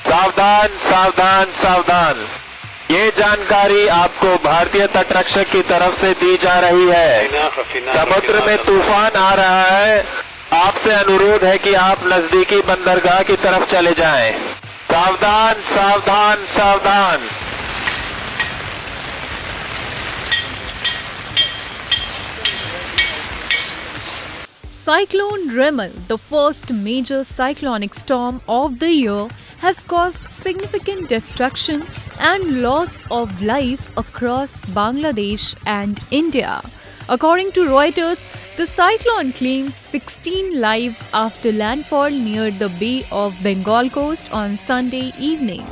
सावधान सावधान सावधान। ये जानकारी आपको भारतीय तटरक्षक की तरफ से दी जा रही है। समुद्र में तूफान आ रहा है। आपसे अनुरोध है कि आप नजदीकी बंदरगाह की तरफ चले जाएं। सावधान सावधान सावधान। Cyclone Remal, the first major cyclonic storm of the year, has caused significant destruction and loss of life across Bangladesh and India. According to Reuters, the cyclone claimed 16 lives after landfall near the Bay of Bengal coast on Sunday evening.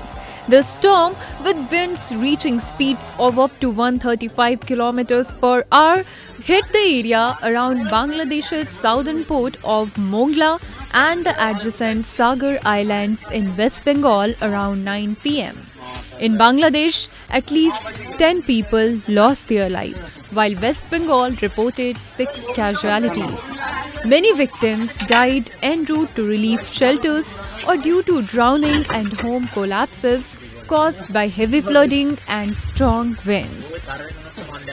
The storm, with winds reaching speeds of up to 135 kilometers per hour, hit the area around Bangladesh's southern port of Mongla and the adjacent Sagar Islands in West Bengal around 9 p.m. In Bangladesh, at least 10 people lost their lives, while West Bengal reported 6 casualties. Many victims died en route to relief shelters or due to drowning and home collapses caused by heavy flooding and strong winds.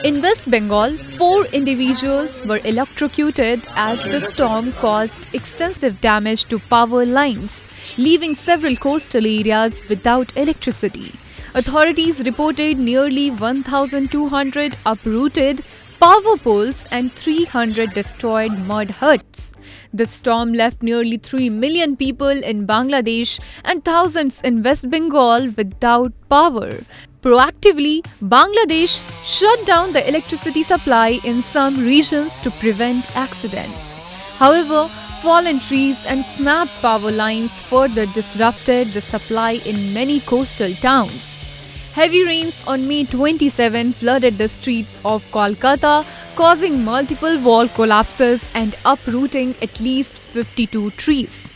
In West Bengal, 4 individuals were electrocuted as the storm caused extensive damage to power lines, leaving several coastal areas without electricity. Authorities reported nearly 1,200 uprooted power poles and 300 destroyed mud huts. The storm left nearly 3 million people in Bangladesh and thousands in West Bengal without power. Proactively, Bangladesh shut down the electricity supply in some regions to prevent accidents. However, fallen trees and snapped power lines further disrupted the supply in many coastal towns. Heavy rains on May 27 flooded the streets of Kolkata, causing multiple wall collapses and uprooting at least 52 trees.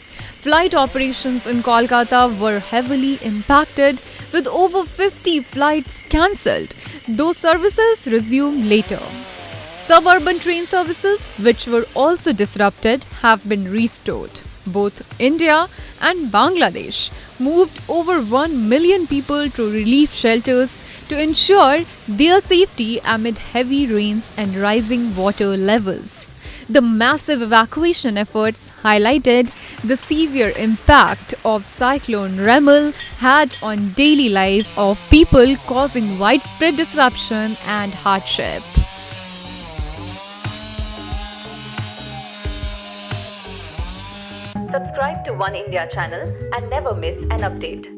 Flight operations in Kolkata were heavily impacted, with over 50 flights cancelled, though services resumed later. Suburban train services, which were also disrupted, have been restored. Both India and Bangladesh moved over 1 million people to relief shelters to ensure their safety amid heavy rains and rising water levels. The massive evacuation efforts highlighted the severe impact of Cyclone Remal had on daily life of people, causing widespread disruption and hardship. Subscribe to One India channel and never miss an update.